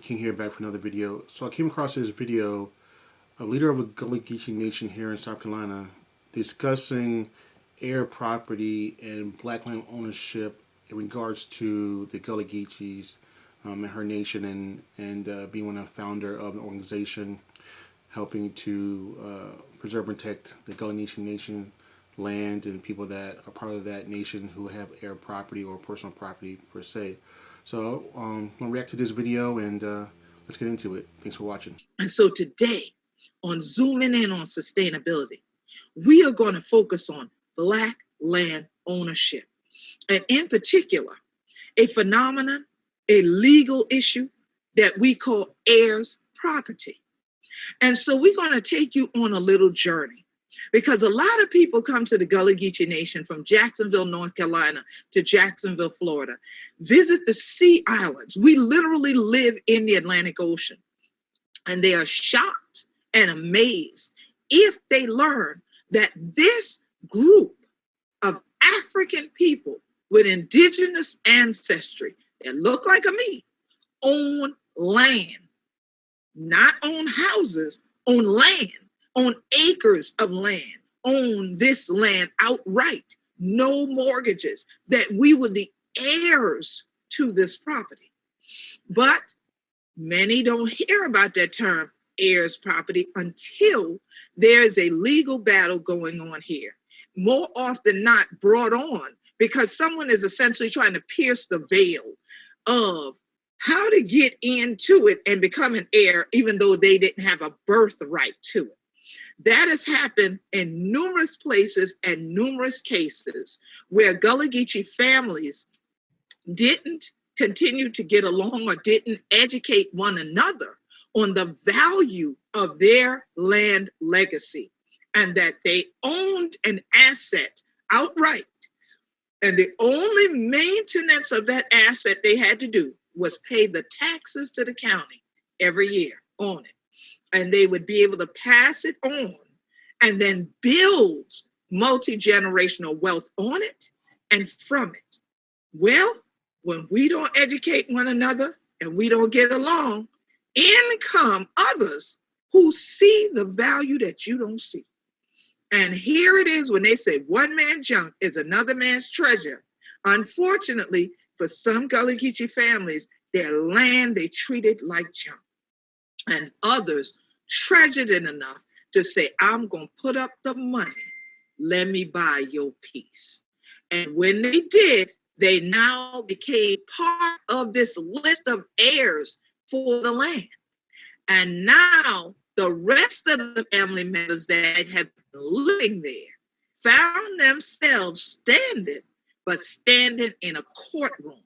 King here back for another video. So I came across this video, a leader of a Gullah-Geechee nation here in South Carolina, discussing Heir property and black land ownership in regards to the Gullah-Geechees and her nation, and being one of the founder of an organization helping to preserve and protect the Gullah-Geechee nation land and people that are part of that nation who have Heir property or personal property per se. So I'm going to react to this video and let's get into it. Thanks for watching. And so today, on zooming in on sustainability, we are going to focus on black land ownership. And in particular, a phenomenon, a legal issue that we call heirs property. And so we're going to take you on a little journey, because a lot of people come to the Gullah-Geechee Nation from Jacksonville, North Carolina to Jacksonville, Florida, visit the Sea Islands. We literally live in the Atlantic Ocean, and they are shocked and amazed if they learn that this group of African people with indigenous ancestry that look like me own land, not own houses, own land, own acres of land, own this land outright, no mortgages, that we were the heirs to this property. But many don't hear about that term, heirs property, until there's a legal battle going on here. More often not brought on because someone is essentially trying to pierce the veil of how to get into it and become an heir, even though they didn't have a birthright to it. That has happened in numerous places and numerous cases where Gullah-Geechee families didn't continue to get along or didn't educate one another on the value of their land legacy, and that they owned an asset outright. And the only maintenance of that asset they had to do was pay the taxes to the county every year on it. And they would be able to pass it on and then build multi-generational wealth on it and from it. Well, when we don't educate one another and we don't get along, in come others who see the value that you don't see. And here it is when they say one man's junk is another man's treasure. Unfortunately, for some Gullah-Geechee families, their land they treated like junk. And others treasured it enough to say, I'm going to put up the money. Let me buy your piece. And when they did, they now became part of this list of heirs for the land. And now the rest of the family members that have been living there found themselves standing in a courtroom,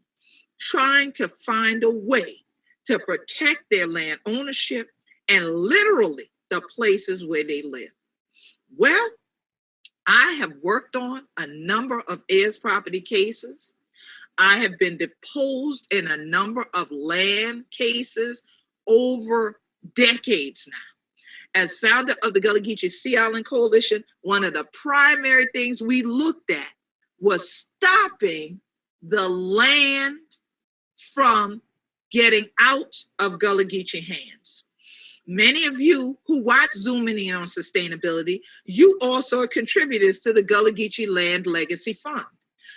trying to find a way to protect their land ownership and literally the places where they live. Well, I have worked on a number of heirs property cases. I have been deposed in a number of land cases over decades now. As founder of the Gullah-Geechee Sea Island Coalition, one of the primary things we looked at was stopping the land from getting out of Gullah-Geechee hands. Many of you who watch Zooming In on Sustainability, you also are contributors to the Gullah-Geechee Land Legacy Fund.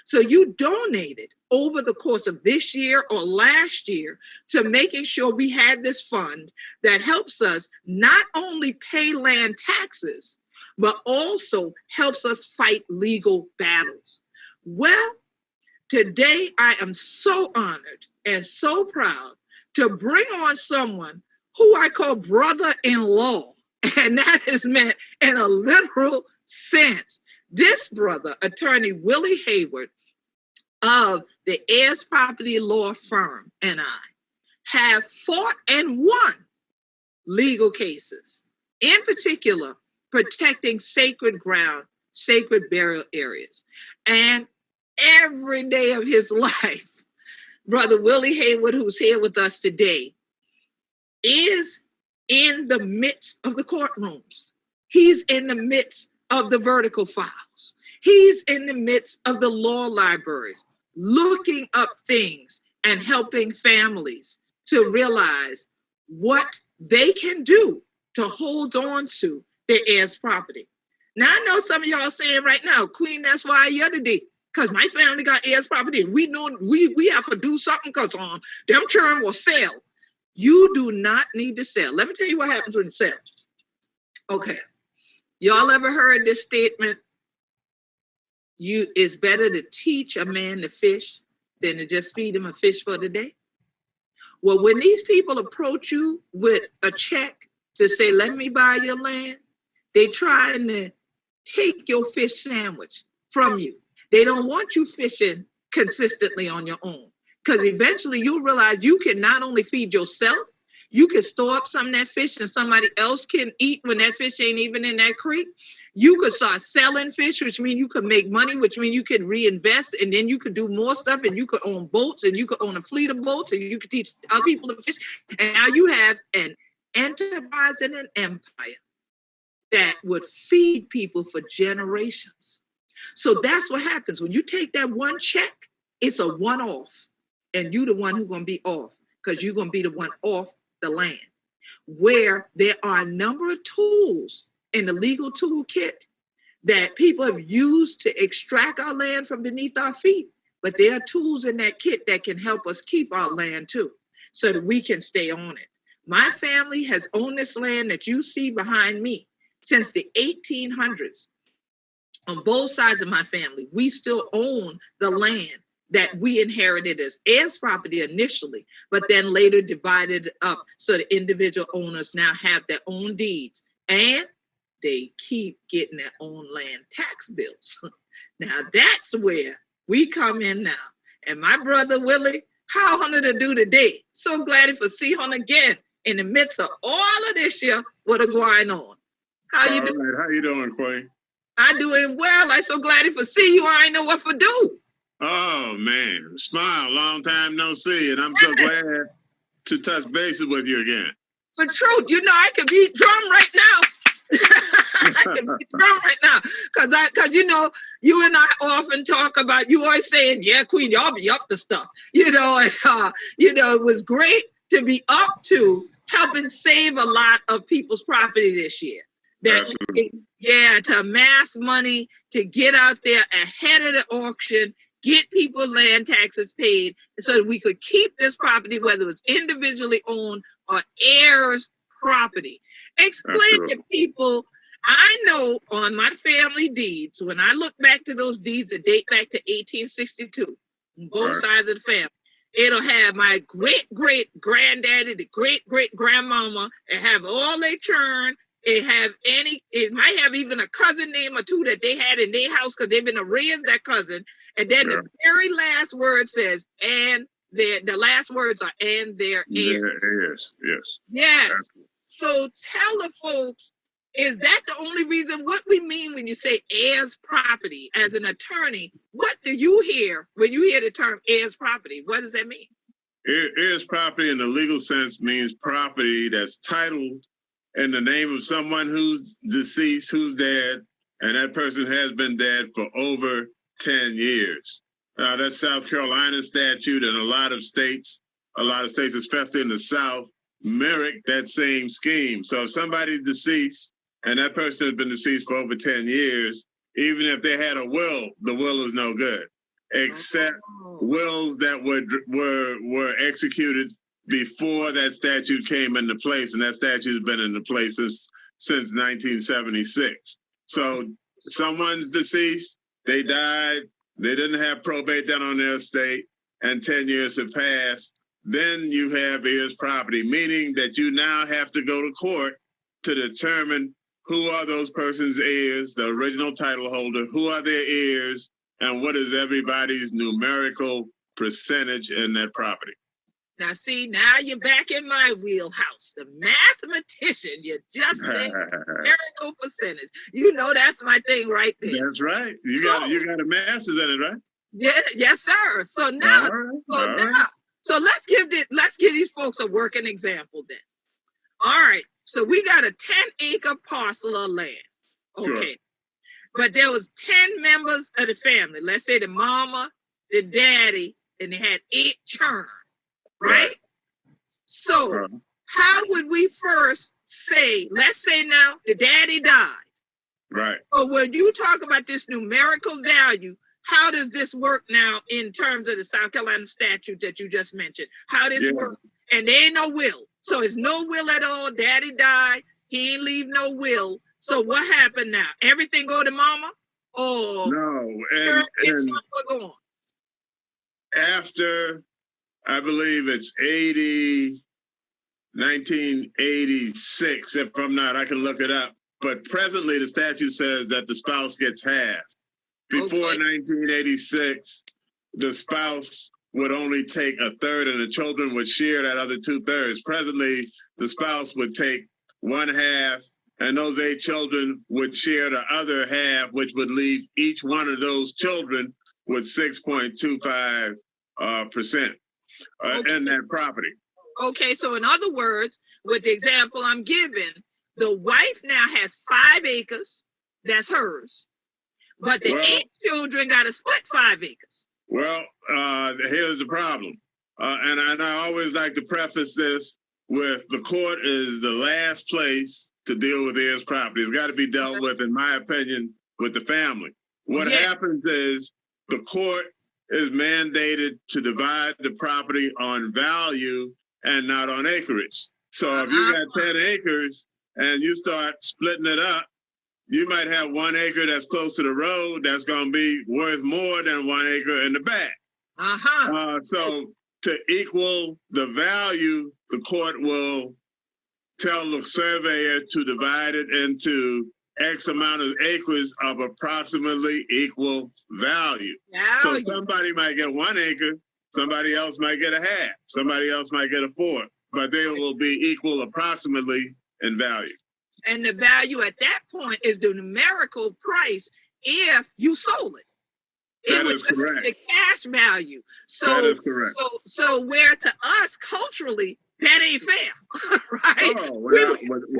So you donated over the course of this year or last year to making sure we had this fund that helps us not only pay land taxes, but also helps us fight legal battles. Well, today I am so honored and so proud to bring on someone who I call brother-in-law, and that is meant in a literal sense. This brother, attorney Willie Heyward of the Heirs Property Law Firm, and I have fought and won legal cases, in particular, protecting sacred ground, sacred burial areas. And every day of his life, Brother Willie Heyward, who's here with us today, is in the midst of the courtrooms. He's in the midst of the vertical files. He's in the midst of the law libraries, looking up things and helping families to realize what they can do to hold on to their heirs' property. Now, I know some of y'all saying right now, Queen, that's why the other day, because my family got heirs' property. We know we have to do something because them children will sell. You do not need to sell. Let me tell you what happens when you sell. Okay. Y'all ever heard this statement? It's better to teach a man to fish than to just feed him a fish for the day. Well, when these people approach you with a check to say, let me buy your land, they trying to take your fish sandwich from you. They don't want you fishing consistently on your own, because eventually you'll realize you can not only feed yourself, you can store up some of that fish and somebody else can eat when that fish ain't even in that creek. You could start selling fish, which means you could make money, which means you can reinvest, and then you could do more stuff, and you could own boats, and you could own a fleet of boats, and you could teach other people to fish. And now you have an enterprise and an empire that would feed people for generations. So that's what happens. When you take that one check, it's a one-off, and you're the one who's going to be off, because you're going to be the one off the land, where there are a number of tools in the legal toolkit that people have used to extract our land from beneath our feet. But there are tools in that kit that can help us keep our land too, so that we can stay on it. My family has owned this land that you see behind me since the 1800s. On both sides of my family, we still own the land that we inherited as heirs property initially, but then later divided up so the individual owners now have their own deeds, and they keep getting their own land tax bills. Now that's where we come in now. And my brother Willie, how honor to do today. So glad to see him again in the midst of all of this year, what is going on. How you doing? Right. How you doing, Quay? I'm doing well. I'm so glad to see you. I ain't know what to do. Oh man, smile. Long time no see, and I'm so glad to touch bases with you again. For truth, I could beat drum right now. I can beat drum right now, because you and I often talk about. You always saying, "Yeah, Queen, y'all be up to stuff." It was great to be up to helping save a lot of people's property this year. To amass money, to get out there ahead of the auction, get people land taxes paid, so that we could keep this property, whether it was individually owned or heirs property. Explain to people. I know on my family deeds, when I look back to those deeds that date back to 1862, on both sides of the family, it'll have my great-great-granddaddy, the great-great-grandmama, and have all their churn. It might have even a cousin name or two that they had in their house because they've been raised that cousin. And then the very last word says, and the last words are, and their heirs. Yes. Absolutely. So tell the folks, is that the only reason? What we mean when you say heirs property as an attorney, what do you hear when you hear the term heirs property? What does that mean? Heirs property in the legal sense means property that's titled in the name of someone who's deceased, who's dead, and that person has been dead for over 10 years. Now, that's South Carolina statute, and a lot of states, especially in the South, mimic that same scheme. So if somebody's deceased and that person has been deceased for over 10 years, even if they had a will, the will is no good, except wills that were executed before that statute came into place, and that statute has been into place since 1976. So someone's deceased, they died, they didn't have probate done on their estate, and 10 years have passed. Then you have heirs property, meaning that you now have to go to court to determine who are those persons' heirs, the original title holder, who are their heirs, and what is everybody's numerical percentage in that property. Now, see, now you're back in my wheelhouse. The mathematician, you just said numerical percentage. That's my thing right there. That's right. You got a master's in it, right? Yeah, yes, sir. So now, so let's give these folks a working example then. All right. So we got a 10-acre parcel of land. Okay. Sure. But there was 10 members of the family. Let's say the mama, the daddy, and they had 8 children. Right? So how would we first say, let's say now the daddy died. Right. But when you talk about this numerical value, how does this work now in terms of the South Carolina statute that you just mentioned? How this work? And there ain't no will. So it's no will at all. Daddy died. He ain't leave no will. So what happened now? Everything go to mama? Or no, and going? After, I believe it's 1986, if I'm not, I can look it up. But presently, the statute says that the spouse gets half. Before 1986, the spouse would only take a third and the children would share that other 2/3. Presently, the spouse would take 1/2 and those 8 children would share the other half, which would leave each one of those children with 6.25% in that property. Okay, so in other words, with the example I'm giving, the wife now has 5 acres, that's hers, but the 8 children got to split 5 acres. Well, here's the problem. And I always like to preface this with the court is the last place to deal with heirs property. It's got to be dealt with, in my opinion, with the family. What happens is the court is mandated to divide the property on value and not on acreage. So if you got 10 acres and you start splitting it up, you might have 1 acre that's close to the road that's going to be worth more than 1 acre in the back. So to equal the value, the court will tell the surveyor to divide it into X amount of acres of approximately equal value. So somebody might get 1 acre, somebody else might get a half, somebody else might get a 4th, but they will be equal approximately in value. And the value at that point is the numerical price if you sold it. That is correct. The cash value. So, that is correct. So where to us culturally, that ain't fair, right? Oh, we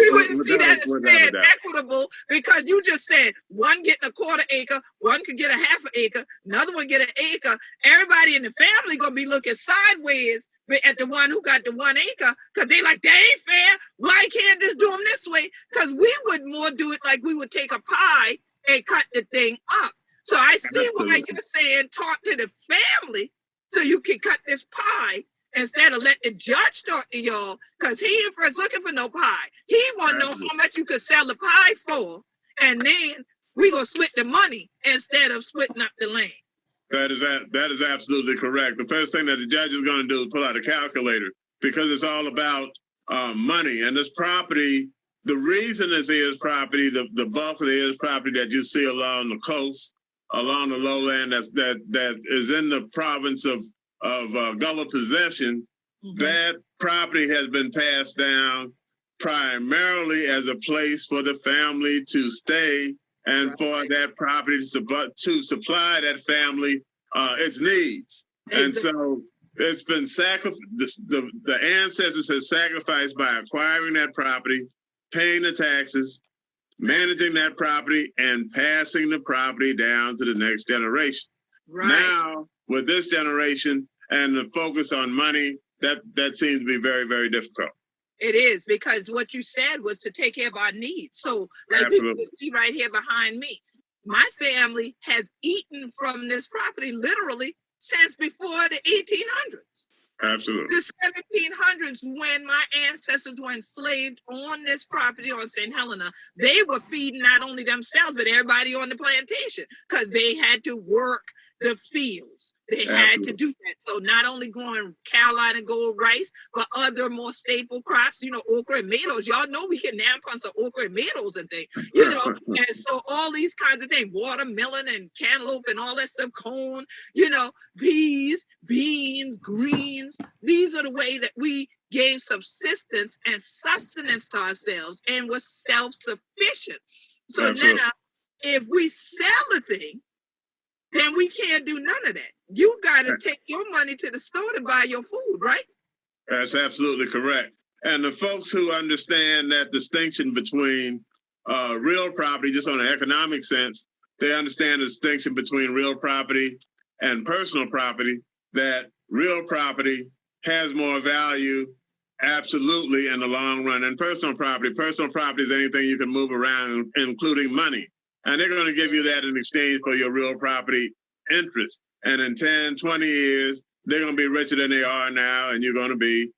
wouldn't see that as fair and equitable because you just said one getting a 1/4 acre, one could get a 1/2 acre, another one get an acre. Everybody in the family gonna be looking sideways at the one who got the 1 acre because they like, that ain't fair. Why can't just do them this way? Because we would more do it like we would take a pie and cut the thing up. So I see why you're saying talk to the family so you can cut this pie instead of let the judge talk to y'all, because he ain't first looking for no pie. He want to know how much you could sell the pie for, and then we gonna split the money instead of splitting up the land. That is absolutely correct. The first thing that the judge is going to do is pull out a calculator because it's all about money. And this property, the reason this is property, the bulk of the is property that you see along the coast, along the lowland that is in the province of Gullah possession, that property has been passed down primarily as a place for the family to stay and for that property to supply that family its needs. And so it's been the ancestors have sacrificed by acquiring that property, paying the taxes, managing that property, and passing the property down to the next generation. Now, with this generation and the focus on money, that seems to be very, very difficult. It is, because what you said was to take care of our needs. So like people can see right here behind me, my family has eaten from this property literally since before the 1800s. Absolutely. The 1700s, when my ancestors were enslaved on this property on St. Helena, they were feeding not only themselves, but everybody on the plantation because they had to work the fields. They had to do that. So not only growing Carolina gold rice, but other more staple crops, okra and tomatoes. Y'all know we get nampons of okra and tomatoes and things, and so all these kinds of things, watermelon and cantaloupe and all that stuff, corn, peas, beans, greens. These are the way that we gave subsistence and sustenance to ourselves and was self-sufficient. So now, if we sell the thing, then we can't do none of that. You got to take your money to the store to buy your food, right? That's absolutely correct. And the folks who understand that distinction between real property, just on an economic sense, they understand the distinction between real property and personal property, that real property has more value Absolutely, in the long run. And personal property is anything you can move around, including money. And they're going to give you that in exchange for your real property interest. And in 10, 20 years, they're going to be richer than they are now, and you're going to be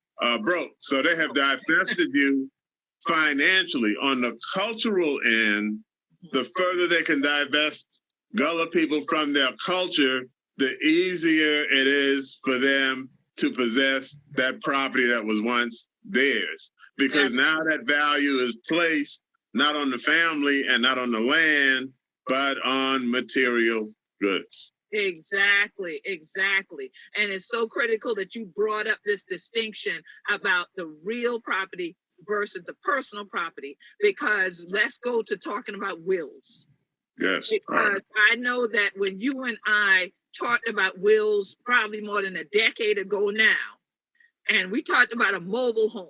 broke. So they have divested you financially. On the cultural end, the further they can divest Gullah people from their culture, the easier it is for them to possess that property that was once theirs. Because now that value is placed not on the family and not on the land, but on material goods. Exactly. And it's so critical that you brought up this distinction about the real property versus the personal property, because let's go to talking about wills. Yes. Because I know that when you and I talked about wills probably more than a decade ago now, and we talked about a mobile home.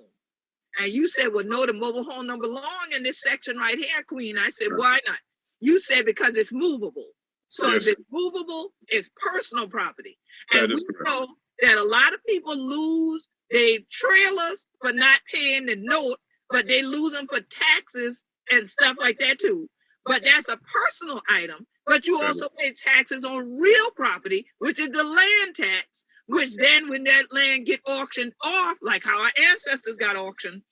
And you said, well, no, the mobile home don't belong in this section right here, Queen. I said, why not? You said because it's movable. So if it's movable, it's personal property. And we know that a lot of people lose their trailers for not paying the note, but they lose them for taxes and stuff like that too. But that's a personal item. But you also pay taxes on real property, which is the land tax, which then when that land get auctioned off, like how our ancestors got auctioned,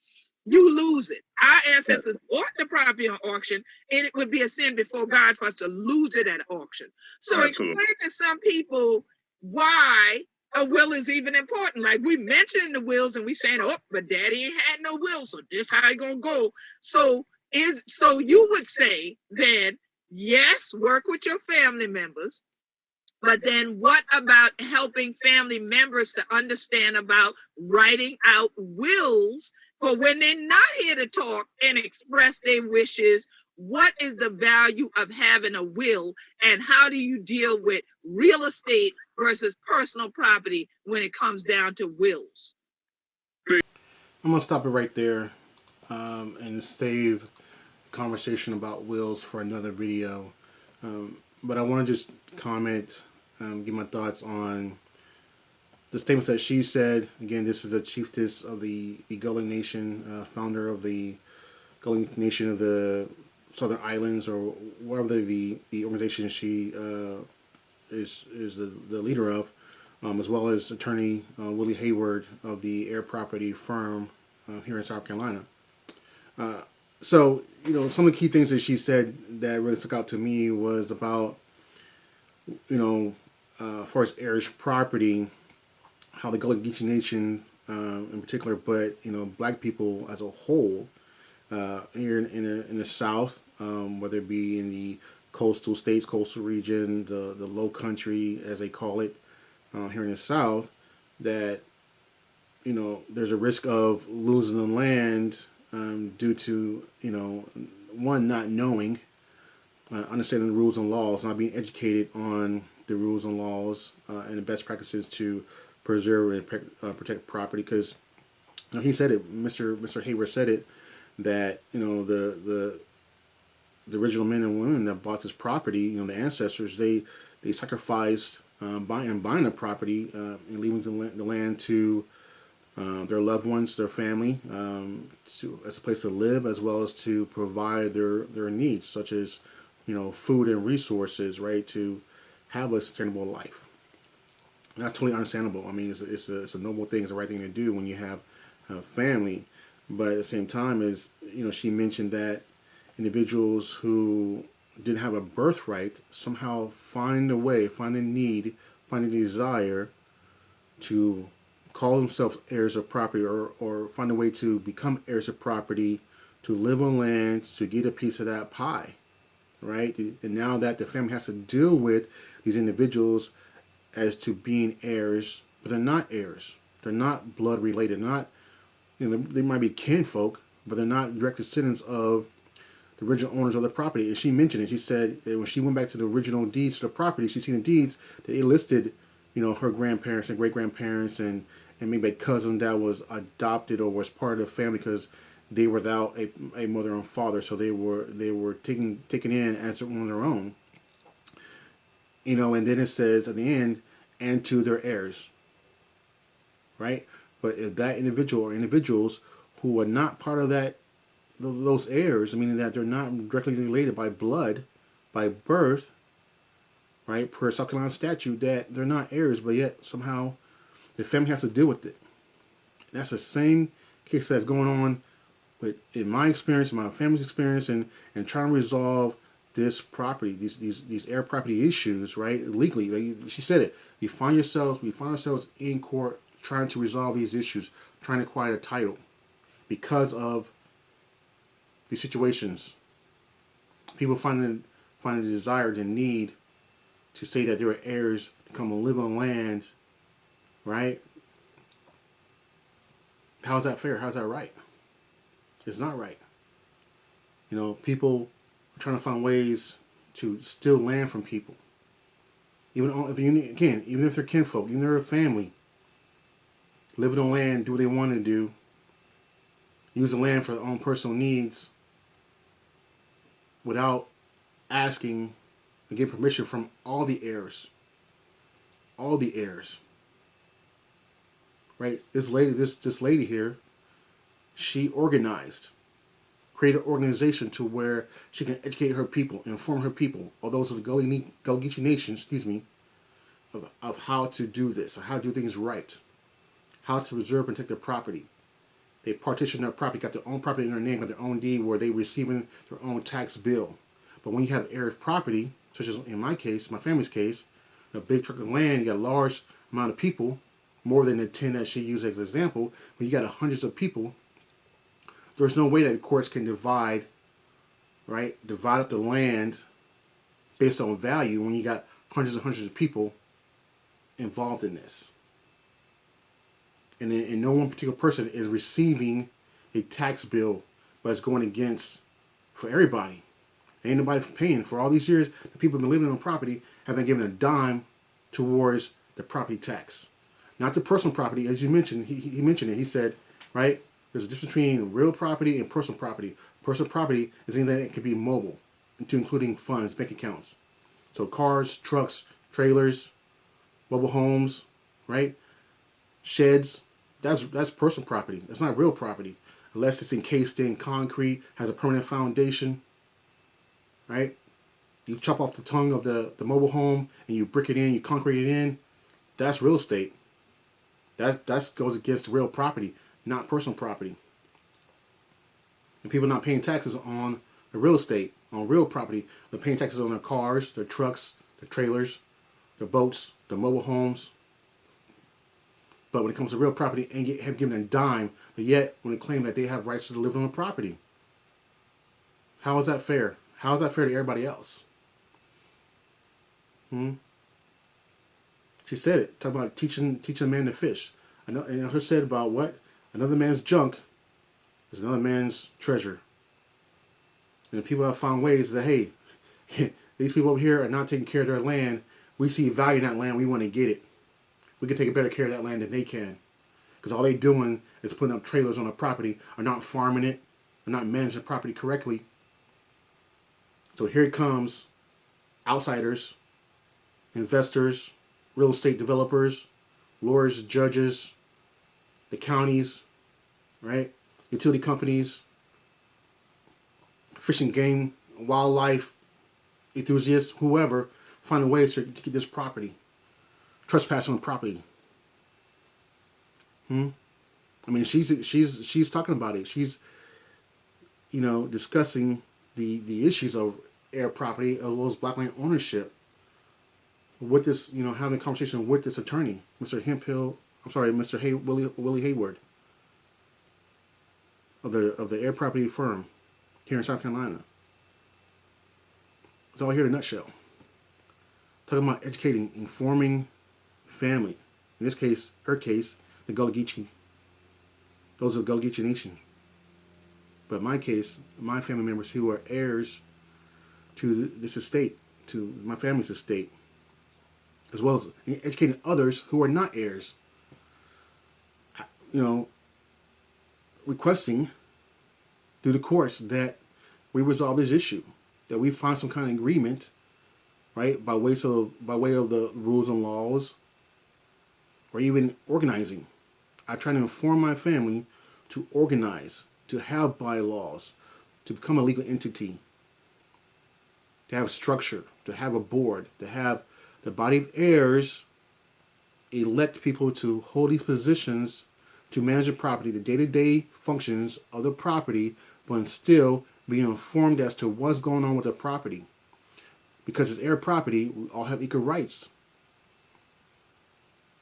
you lose it. Our ancestors bought the property on auction, and it would be a sin before God for us to lose it at auction. So explain to some people why a will is even important. Like we mentioned the wills, and we saying, oh, but daddy ain't had no will, so this how it gonna go. So you would say then, yes, work with your family members, but then what about helping family members to understand about writing out wills for when they're not here to talk and express their wishes? What is the value of having a will, and how do you deal with real estate versus personal property when it comes down to wills? I'm going to stop it right there and save conversation about wills for another video. But I want to just comment, give my thoughts on the statements that she said. Again, this is a chieftess of the Gullah Nation, founder of the Gullah Nation of the Southern Islands, or whatever the organization she is the leader of, as well as attorney Willie Heyward of the Heir property firm here in South Carolina. So, some of the key things that she said that really stuck out to me was about, as far as Heir's property, how the Gullah-Geechee Nation in particular, but, Black people as a whole here in the South, whether it be in the coastal states, coastal region, the low country, as they call it, here in the South, that, there's a risk of losing the land due to, one, not knowing, understanding the rules and laws, not being educated on the rules and laws and the best practices to preserve and protect property. Because he said it, Mr. Heyward said it, that the original men and women that bought this property, the ancestors, they sacrificed buying the property and leaving the land to their loved ones, their family, as a place to live, as well as to provide their needs, such as food and resources, right, to have a sustainable life. And that's totally understandable. I mean, it's a noble thing, it's the right thing to do when you have a family. But at the same time, as she mentioned that individuals who didn't have a birthright somehow find a way, find a need, find a desire to call themselves heirs of property, or find a way to become heirs of property, to live on land, to get a piece of that pie, right? And now that the family has to deal with these individuals as to being heirs, but they're not heirs. They're not blood related. Not, they might be kinfolk, but they're not direct descendants of the original owners of the property. And she mentioned it. She said that when she went back to the original deeds to the property, she seen the deeds that they listed, her grandparents and great grandparents and maybe a cousin that was adopted or was part of the family because they were without a mother and father, so they were taken in as one of their own. And then it says at the end, and to their heirs, right? But if that individual or individuals who are not part of those heirs, meaning that they're not directly related by blood, by birth, right, per South Carolina statute, that they're not heirs, but yet somehow the family has to deal with it. That's the same case that's going on with, in my experience, my family's experience, and trying to resolve this property, these heir property issues, right, legally. Like she said it. We find ourselves in court trying to resolve these issues, trying to acquire a title because of these situations. People find the desire, the need to say that there are heirs to come and live on land, right? How is that fair? How's that right? It's not right. You know, people are trying to find ways to steal land from people. Even if they're kinfolk, even if they're a family, living on land, do what they want to do, use the land for their own personal needs without asking and getting permission from all the heirs. All the heirs. Right? This lady here, she organized, created an organization to where she can educate her people, inform her people, or those of the Gullah-Geechee Nation, of how to do this, how to do things right, how to preserve and protect their property. They partitioned their property, got their own property in their name, got their own deed, where they receiving their own tax bill. But when you have heirs property, such as in my case, my family's case, a big tract of land, you got a large amount of people, more than the 10 that she used as an example, but you got hundreds of people, there's no way that the courts can divide up the land based on value when you got hundreds and hundreds of people involved in this. And no one particular person is receiving a tax bill, but it's going against for everybody. Ain't nobody paying. For all these years, the people have been living on property have been given a dime towards the property tax. Not the personal property, as you mentioned. He mentioned it. He said, right, there's a difference between real property and personal property. Personal property is anything that can be mobile, including funds, bank accounts. So cars, trucks, trailers, mobile homes, right? Sheds, that's personal property. That's not real property. Unless it's encased in concrete, has a permanent foundation, right? You chop off the tongue of the mobile home and you brick it in, you concrete it in, that's real estate. That goes against real property, not personal property. And people not paying taxes on the real estate, on real property. They're paying taxes on their cars, their trucks, their trailers, their boats, their mobile homes. But when it comes to real property, and have given a dime, but yet when they claim that they have rights to live on the property. How is that fair? How is that fair to everybody else? She said it, talking about teaching a man to fish. And her said about what? Another man's junk is another man's treasure. And the people have found ways that, hey, these people over here are not taking care of their land. We see value in that land. We want to get it. We can take better care of that land than they can. Because all they're doing is putting up trailers on the property, are not farming it, are not managing the property correctly. So here it comes, outsiders, investors, real estate developers, lawyers, judges, the counties, right? Utility companies, fishing, game, wildlife enthusiasts, whoever, finding ways to get this property, trespassing on property. I mean, she's talking about it. She's, discussing the issues of heir property as well as black land ownership. With this, having a conversation with this attorney, Mr. Willie Heyward of the heir property firm here in South Carolina. It's all here in a nutshell. Talking about educating, informing family. In this case, her case, the Gullah-Geechee. Those are the Gullah-Geechee Nation. But my case, my family members who are heirs to this estate, to my family's estate, as well as educating others who are not heirs. Requesting through the courts that we resolve this issue, that we find some kind of agreement, right, by way of the rules and laws, or even organizing I try to inform my family to organize, to have bylaws, to become a legal entity, to have structure, to have a board, to have the body of heirs elect people to hold these positions to manage the property, the day-to-day functions of the property, but still being informed as to what's going on with the property. Because it's heir property, we all have equal rights.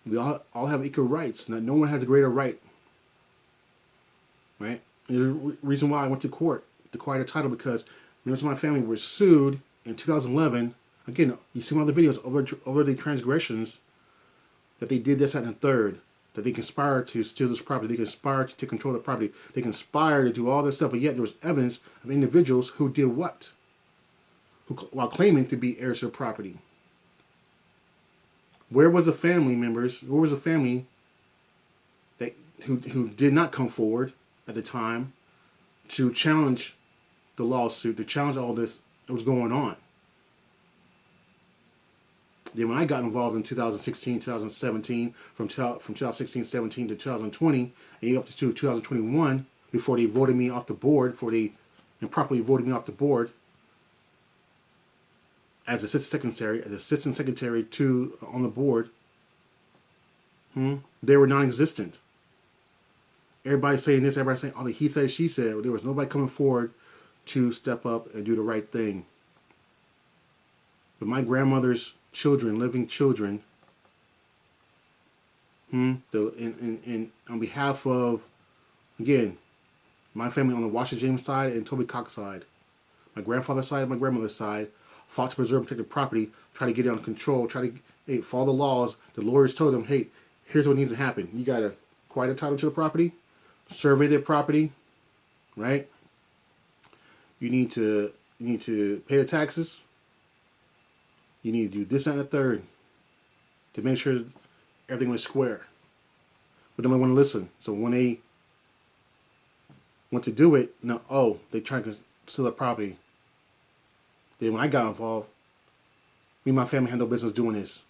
We all have equal rights. No one has a greater right. Right? And the reason why I went to court to acquire the title, because members of my family were sued in 2011. Again, you see one of the videos over the transgressions that they did this, that, and the third. That they conspired to steal this property. They conspired to take control of the property. They conspired to do all this stuff, but yet there was evidence of individuals who did what? While claiming to be heirs to the property. Where was the family members? Where was the family that who did not come forward at the time to challenge the lawsuit, to challenge all this that was going on? Then when I got involved in 2016, 2017, from 2016, 17 to 2020, and even up to 2021, before they voted me off the board, before they improperly voted me off the board as assistant secretary to on the board, they were non-existent. Everybody saying this, everybody saying all the he said, she said. There was nobody coming forward to step up and do the right thing. But my grandmother's children, living children, on behalf of, again, my family on the Washington James side and Toby Cox side, my grandfather's side and my grandmother's side, fought to preserve and protect the property, try to get it under control, try to follow the laws. The lawyers told them, hey, here's what needs to happen. You got to acquire the title to the property, survey their property, right? You need to pay the taxes. You need to do this and the third to make sure everything was square. But nobody want to listen. So when they went to do it, they tried to steal the property. Then when I got involved, me and my family had no business doing this.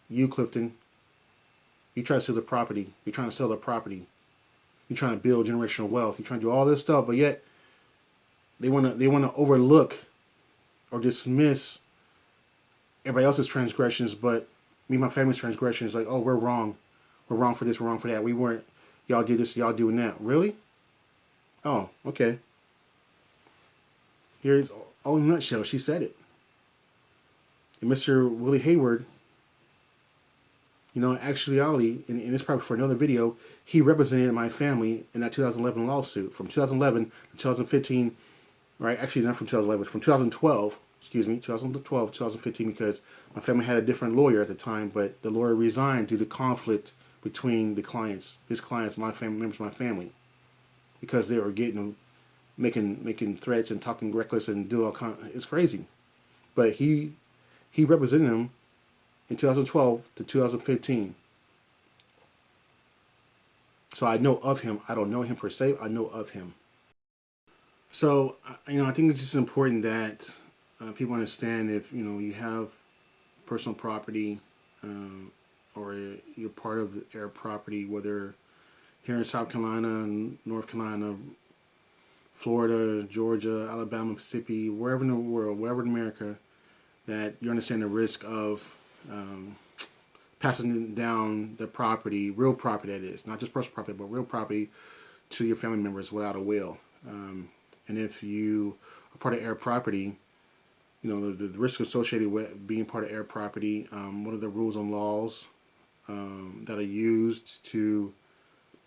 You, Clifton, you try to steal the property. You're trying to sell the property. You're trying to build generational wealth. You're trying to do all this stuff, but yet they want to overlook or dismiss everybody else's transgressions, but me and my family's transgressions, like, oh, we're wrong. We're wrong for this, we're wrong for that. We weren't, y'all did this, y'all doing that. Really? Oh, okay. Here's all in a nutshell. She said it. And Mr. Willie Heyward, in actuality, and it's probably for another video, he represented my family in that 2011 lawsuit. From 2011 to 2015, right? Actually, not from 2011, from 2012. 2012, 2015, because my family had a different lawyer at the time, but the lawyer resigned due to conflict between his clients, my family members, my family, because they were making threats and talking reckless and doing all kinds. It's crazy, but he represented him in 2012 to 2015. So I know of him. I don't know him per se. I know of him. So I think it's just important that people understand if you have personal property or you're part of heir property, whether here in South Carolina, North Carolina, Florida, Georgia, Alabama, Mississippi, wherever in the world, wherever in America, that you understand the risk of passing down the property, real property that is, not just personal property, but real property to your family members without a will. And if you are part of heir property, the risk associated with being part of heir property, what are the rules and laws that are used to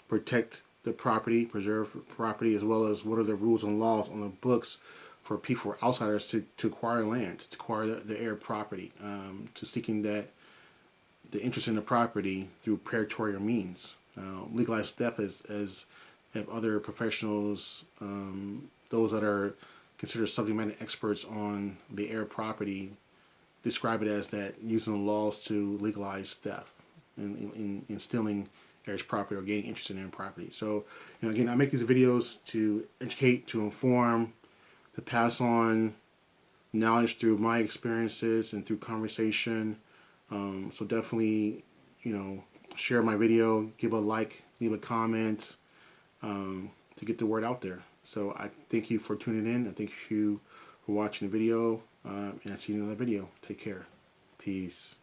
protect the property, preserve property, as well as what are the rules and laws on the books for people, for outsiders to acquire land, to acquire the heir property, to seeking the interest in the property through predatory means. Legalized theft as have other professionals, those that are considered subject matter experts on the heir property, describe it as that using the laws to legalize theft and in stealing heirs property or gaining interest in their property. So, again, I make these videos to educate, to inform, to pass on knowledge through my experiences and through conversation. So definitely, share my video, give a like, leave a comment to get the word out there. So I thank you for tuning in. I thank you for watching the video, and I'll see you in another video. Take care. Peace.